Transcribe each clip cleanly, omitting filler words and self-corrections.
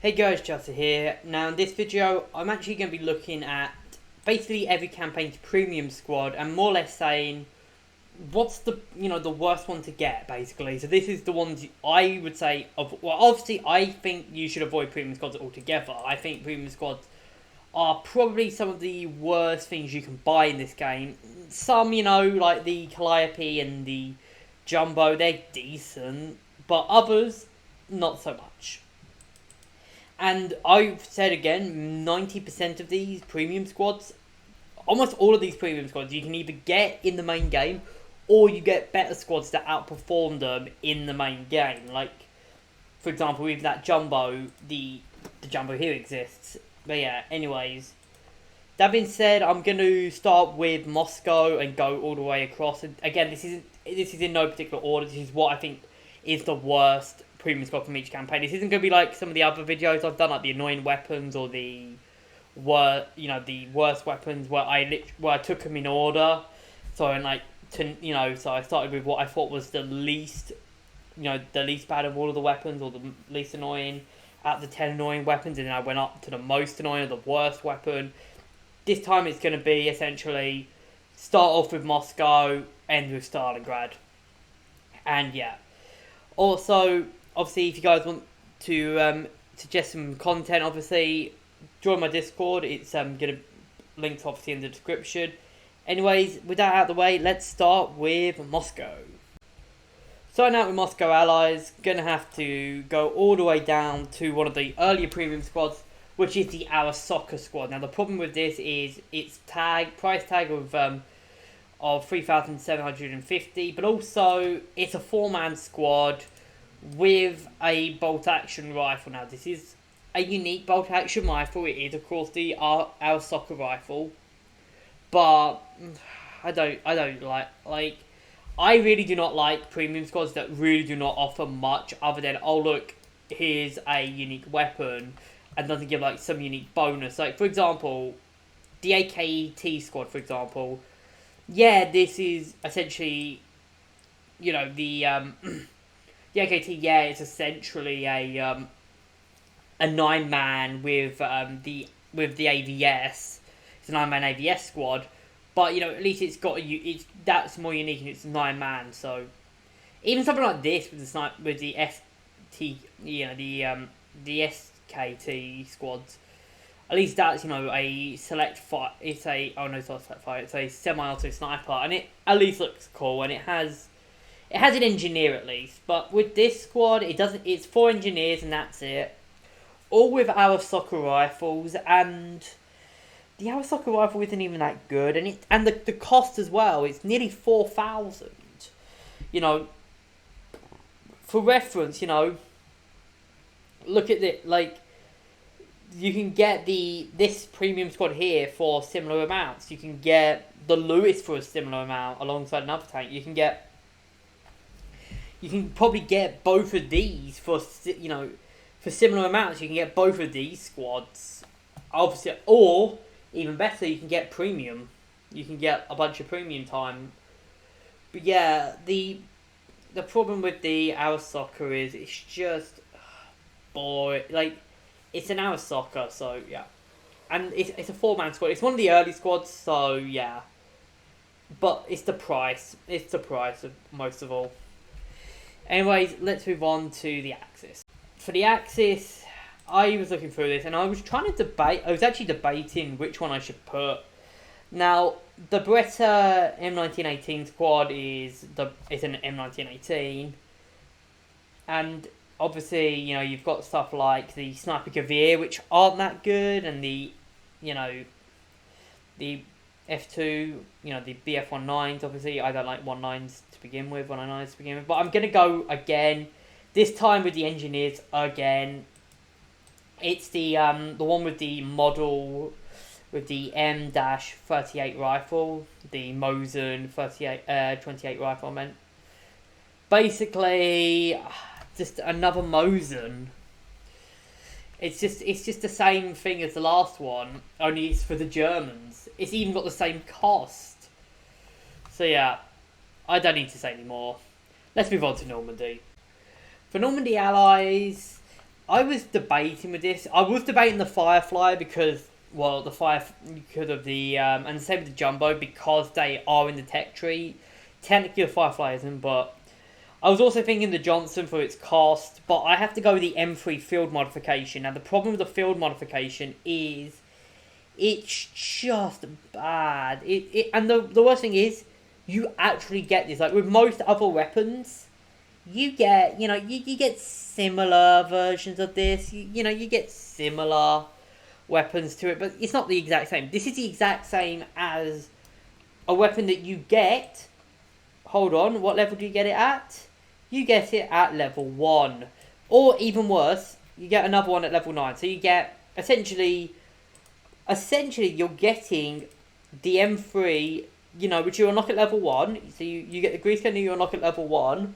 Hey guys, Chelsea here. Now in this video, I'm actually going to be looking at basically every campaign's premium squad and more or less saying what's the worst one to get basically. So this is the ones I would say obviously I think you should avoid premium squads altogether. I think premium squads are probably some of the worst things you can buy in this game. Some, like the Calliope and the Jumbo, they're decent, but others not so much. And I've said again, 90% of these premium squads, almost all of these premium squads, you can either get in the main game or you get better squads that outperform them in the main game. Like, for example, with that Jumbo, the Jumbo here exists. But yeah, anyways. That being said, I'm going to start with Moscow and go all the way across. And again, this is in no particular order. This is what I think is the worst premium squad from each campaign. This isn't going to be like some of the other videos I've done, like the annoying weapons or the worst weapons where I took them in order. So so I started with what I thought was the least bad of all of the weapons, or the least annoying out of the 10 annoying weapons, and then I went up to the most annoying, the worst weapon. This time it's going to be essentially start off with Moscow, end with Stalingrad. And yeah. Also, obviously, if you guys want to suggest some content, obviously, join my Discord. It's going to links obviously in the description. Anyways, with that out of the way, let's start with Moscow. Starting out with Moscow Allies, going to have to go all the way down to one of the earlier premium squads, which is the Our Soccer squad. Now, the problem with this is its price tag of 3,750, but also it's a 4-man squad with a bolt-action rifle. Now, this is a unique bolt-action rifle. It is, of course, the Our Soccer rifle, but I don't like. I really do not like premium squads that really do not offer much other than, oh look, here's a unique weapon, and doesn't give like some unique bonus. Like, for example, the AKT squad, for example. Yeah, this is essentially, the the AKT. Yeah, it's essentially a 9-man with the AVS. It's a 9-man AVS squad, but at least it's got that's more unique, and it's 9-man. So even something like this with the ST, the SKT squads. At least that's, a select fire. It's a, oh no, it's not a select fire. It's a semi-auto sniper, and it at least looks cool, and it has an engineer at least. But with this squad, it doesn't. It's 4 engineers, and that's it. All with Our Soccer rifles, and the Our Soccer rifle isn't even that good, and the cost as well. It's nearly 4,000. For reference, look at it like. You can get this premium squad here for similar amounts. You can get the Lewis for a similar amount alongside another tank. You can probably get both of these for similar amounts. You can get both of these squads, obviously, or even better, you can get premium. You can get a bunch of premium time. But yeah, the problem with the Our Soccer is it's just boring. Like, it's an Our Soccer, so yeah. And it's a 4-man squad. It's one of the early squads, so yeah. But it's the price. It's the price of most of all. Anyways, let's move on to the Axis. For the Axis, I was looking through this, and I was trying to debate. I was actually debating which one I should put. Now, the Beretta M1918 squad is an M1918, and obviously, you've got stuff like the Sniper Gavir, which aren't that good, and the F2, the BF-19s, obviously. I don't like 19s to begin with, 109s to begin with. But I'm going to go again, this time with the engineers again. It's the one with the model, with the M-38 rifle, the Mosin 28 rifle, I meant. Basically, just another Mosin. It's just the same thing as the last one, only it's for the Germans. It's even got the same cost. So yeah, I don't need to say any more. Let's move on to Normandy. For Normandy allies, I was debating with this. I was debating the Firefly because, well, because of the and the same with the Jumbo because they are in the tech tree. Technically, the Firefly isn't, but I was also thinking the Johnson for its cost. But I have to go with the M3 field modification. Now, the problem with the field modification is it's just bad. And the worst thing is you actually get this. Like with most other weapons, you get, you get similar versions of this. You get similar weapons to it, but it's not the exact same. This is the exact same as a weapon that you get. Hold on, what level do you get it at? You get it at level 1. Or even worse, you get another one at level 9. So you get, essentially you're getting the M3, which you unlock at level 1. So you get the grease gun and you unlock at level 1.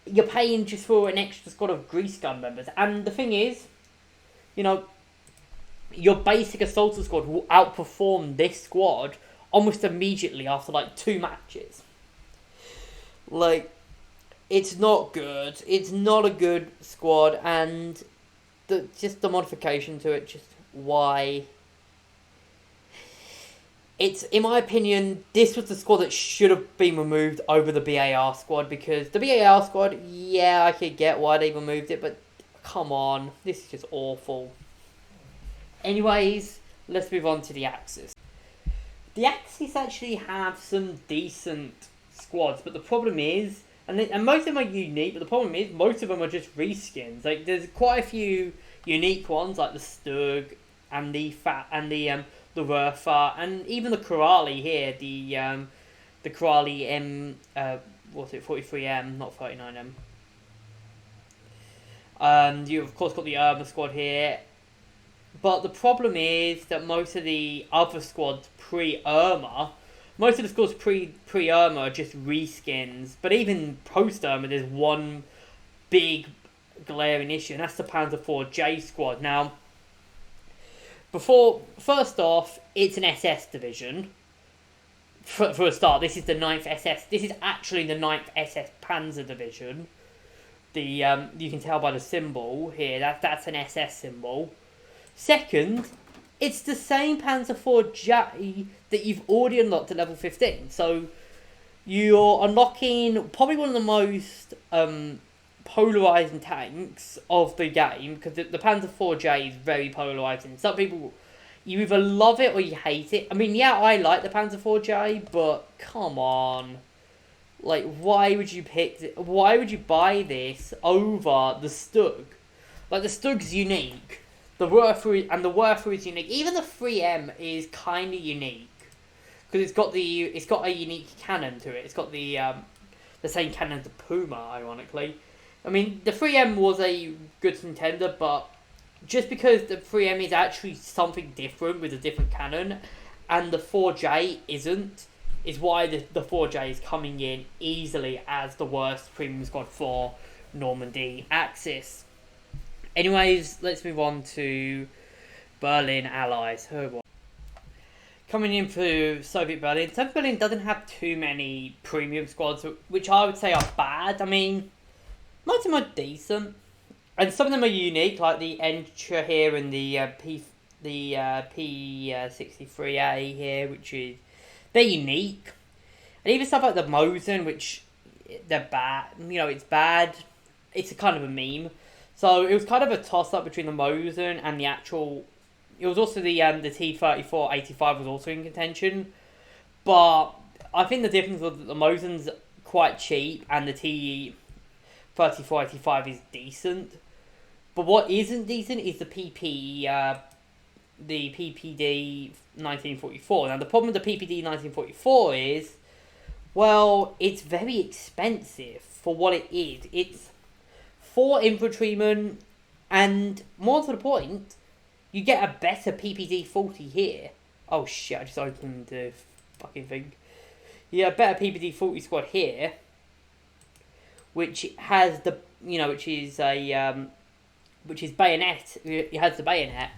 You're paying just for an extra squad of grease gun members. And the thing is, your basic assaulter squad will outperform this squad almost immediately after, 2 matches. It's not good. It's not a good squad, and the modification to it, just why... in my opinion, this was the squad that should have been removed over the BAR squad, because the BAR squad, yeah, I could get why they removed it, but come on, this is just awful. Anyways, let's move on to the Axis. The Axis actually have some decent squads, but the problem is, and most of them are unique, but the problem is most of them are just reskins. There's quite a few unique ones, like the Stug and the Werfer, and even the Korali here, the Korali M, 43M, not 39M. You've of course got the Irma squad here, but the problem is that most of the other squads pre-Irma, most of the squads pre-Irma are just reskins, but even post-Irma there's one big glaring issue, and that's the Panzer IV-J squad. Now, first off, it's an SS division. For a start, this is the 9th SS. This is actually the 9th SS Panzer Division. You can tell by the symbol here. That's an SS symbol. Second, it's the same Panzer IV-J that you've already unlocked at level 15. So you're unlocking probably one of the most polarizing tanks of the game, because the Panzer IV-J is very polarizing. Some people, you either love it or you hate it. I mean, yeah, I like the Panzer IV-J, but come on. Why would you why would you buy this over the Stug? The Stug's unique. The Werfer is unique. Even the 3M is kind of unique, because it's got a unique cannon to it. It's got the same cannon as the Puma, ironically. I mean, the 3M was a good contender, but just because the 3M is actually something different with a different cannon, and the 4J isn't, is why the 4J is coming in easily as the worst premium squad for Normandy Axis. Anyways, let's move on to Berlin Allies. Oh boy. Coming in for Soviet Berlin doesn't have too many premium squads, which I would say are bad. I mean, most of them are decent, and some of them are unique, like the Entra here and the P63A here, which is, they're unique. And even stuff like the Mosin, which they're bad. It's bad. It's a kind of a meme. So it was kind of a toss-up between the Mosin and the actual... It was also the T-34-85 was also in contention. But I think the difference was that the Mosin's quite cheap and the T-34-85 is decent. But what isn't decent is the PPD 1944. Now, the problem with the PPD 1944 is, well, it's very expensive for what it is. It's 4 infantrymen, and more to the point, you get a better PPD 40 here. Oh shit, I just opened the fucking thing. You get a better PPD 40 squad here, which has the, which is bayonet. It has the bayonet.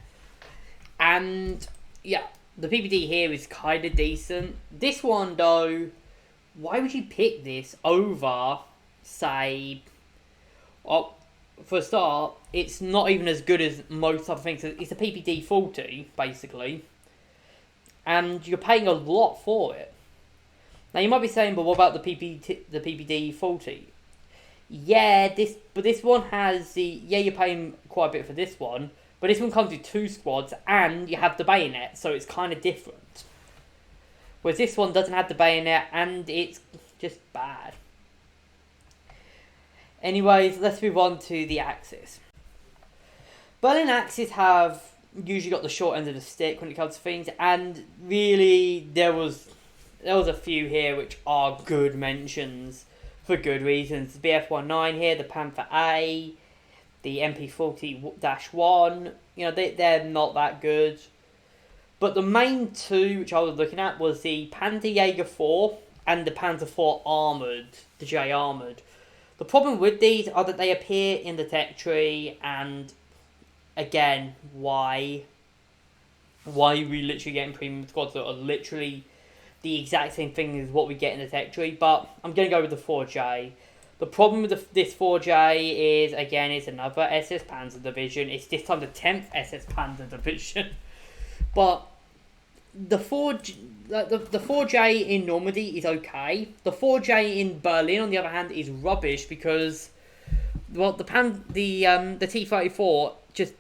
And, yeah, the PPD here is kind of decent. This one, though, why would you pick this over, say... for a start, it's not even as good as most other things. It's a PPD 40, basically, and you're paying a lot for it. Now you might be saying, but what about the PPD 40? Yeah, this one has you're paying quite a bit for this one, but this one comes with 2 squads and you have the bayonet, so it's kind of different. Whereas this one doesn't have the bayonet and it's just bad. Anyways, let's move on to the Axis. Berlin Axis have usually got the short end of the stick when it comes to things, and really there was a few here which are good mentions for good reasons. The BF-19 here, the Panther A, the MP40-1, they're not that good. But the main 2 which I was looking at was the Panzerjäger 4 and the Panzer IV Armoured, the J Armoured. The problem with these are that they appear in the tech tree, and again, why are we literally getting premium squads that are literally the exact same thing as what we get in the tech tree? But I'm going to go with the 4J. The problem with this 4J is, again, it's another SS Panzer Division. It's this time the 10th SS Panzer Division. But the 4J in Normandy is okay. The 4J in Berlin, on the other hand, is rubbish because, well, the T-34 just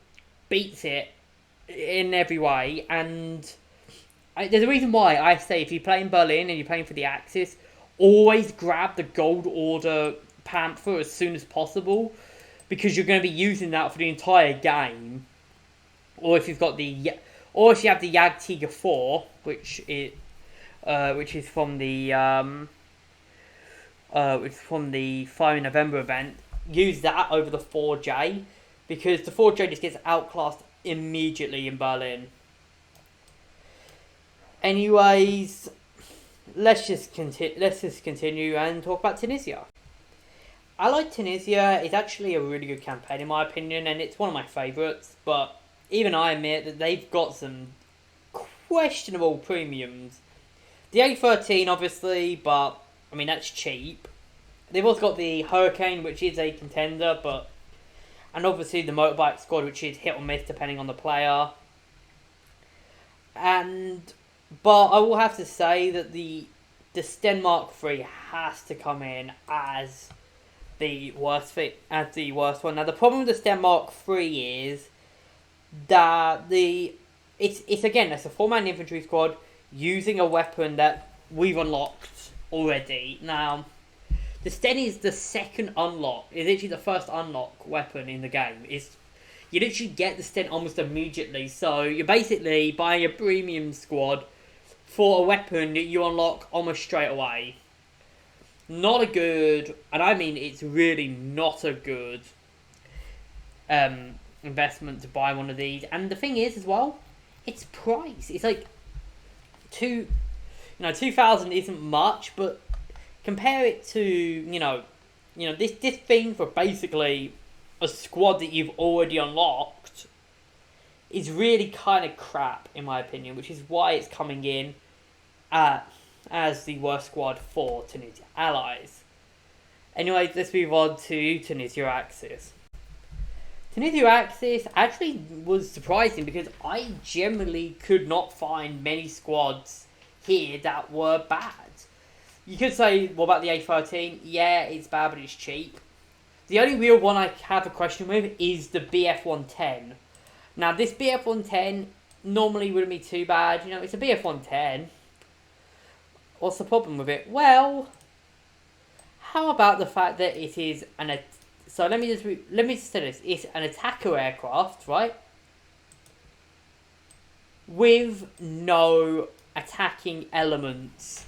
beats it in every way, and there's a reason why I say if you play in Berlin and you're playing for the Axis, always grab the Gold Order Panther as soon as possible, because you're going to be using that for the entire game. Or if you have the Jagdtiger 4, which is from the Fire in November event, use that over the 4J, because the 4J just gets outclassed immediately in Berlin. Anyways, let's just continue and talk about Tunisia. I like Tunisia. It's actually a really good campaign in my opinion, and it's one of my favourites, but even I admit that they've got some questionable premiums. The A13 obviously, but I mean that's cheap. They've also got the Hurricane, which is a contender, and obviously the Motorbike Squad, which is hit or miss depending on the player. But I will have to say that the Stenmark 3 has to come in as the worst one. Now the problem with the Stenmark 3 is that it's a 4-man infantry squad using a weapon that we've unlocked already. Now, the Sten is the second unlock. It's literally the first unlock weapon in the game. You literally get the Sten almost immediately. So you're basically buying a premium squad for a weapon that you unlock almost straight away. Not a good, and I mean it's really not a good investment to buy one of these. And the thing is as well, its price. It's like 2,000 isn't much, but compare it to this thing for basically a squad that you've already unlocked is really kind of crap in my opinion, which is why it's coming in as the worst squad for Tunisia allies. Anyway, let's move on to Tunisia Axis. Tunisia Axis actually was surprising because I generally could not find many squads here that were bad. You could say, what about the A13? Yeah, it's bad, but it's cheap. The only real one I have a question with is the BF-110. Now, this BF-110 normally wouldn't be too bad. It's a BF-110. What's the problem with it? Well, how about the fact that it is so let me just say this. It's an attacker aircraft, right? With no attacking elements.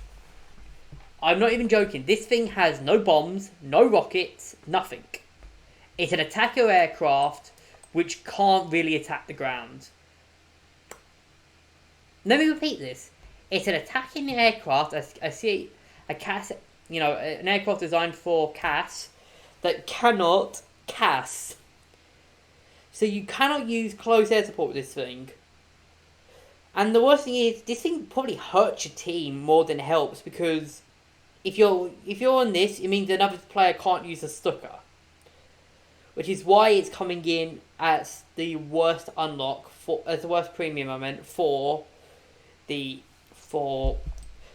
I'm not even joking. This thing has no bombs, no rockets, nothing. It's an attacker aircraft which can't really attack the ground. Let me repeat this. It's an attacking aircraft, an aircraft designed for CAS that cannot CAS. So you cannot use close air support with this thing. And the worst thing is, this thing probably hurts your team more than it helps, because if you're on this, it means another player can't use a Stuka. which is why it's coming in as the worst unlock as the worst premium. I meant for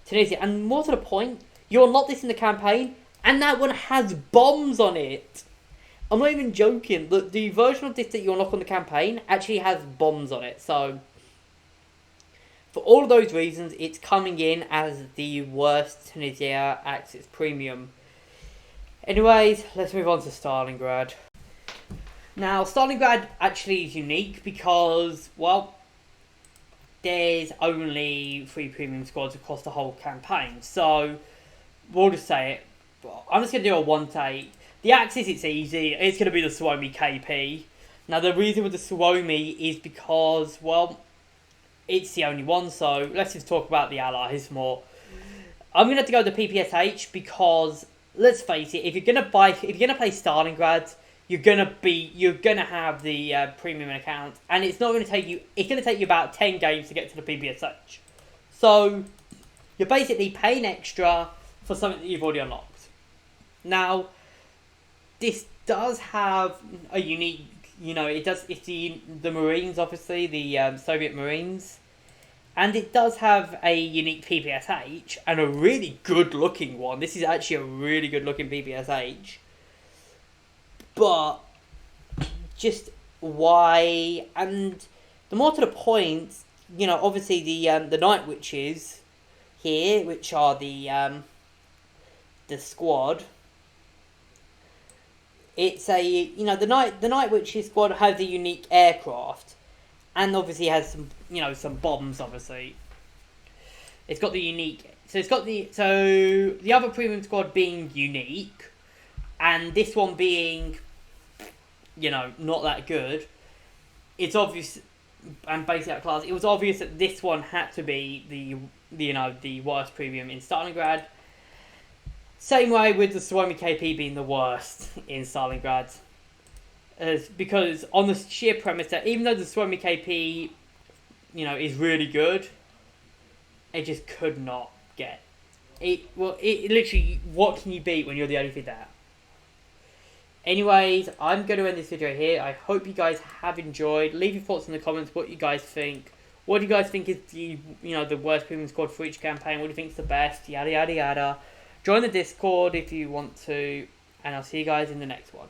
Tunisia, and more to the point, you unlock this in the campaign, and that one has bombs on it. I'm not even joking. The version of this that you unlock on the campaign actually has bombs on it. So, for all of those reasons, it's coming in as the worst Tunisia Axis Premium. Anyways, let's move on to Stalingrad. Now, Stalingrad actually is unique because, well, there's only 3 premium squads across the whole campaign. So, we'll just say it. I'm just going to do a 1-8. The Axis, it's easy. It's going to be the Suomi KP. Now, the reason with the Suomi is because, well, it's the only one. So, let's just talk about the Allies more. I'm going to have to go with the PPSH because, let's face it, if you're going to play Stalingrad, you're gonna have the premium account, and it's not going to take you. It's going to take you about 10 games to get to the PPSH. So, you're basically paying extra for something that you've already unlocked. Now, this does have a unique, it's the Marines, obviously, the Soviet Marines. And it does have a unique PPSH, and a really good looking one. This is actually a really good looking PPSH. But, just why, and the more to the point, obviously the Night Witches here, which are the squad. It's the Night Witches squad has a unique aircraft, and obviously has some bombs. Obviously, it's got the unique. So it's got the other premium squad being unique, and this one being, not that good. It's obvious, and basically out class. It was obvious that this one had to be the worst premium in Stalingrad. Same way with the Suomi KP being the worst in Stalingrad. Because on the sheer premise that even though the Suomi KP, is really good, it just could not get it. Well, it literally, what can you beat when you're the only thing there? Anyways, I'm going to end this video here. I hope you guys have enjoyed. Leave your thoughts in the comments. What you guys think. What do you guys think is the worst premium squad for each campaign? What do you think is the best? Yada yada yada. Join the Discord if you want to, and I'll see you guys in the next one.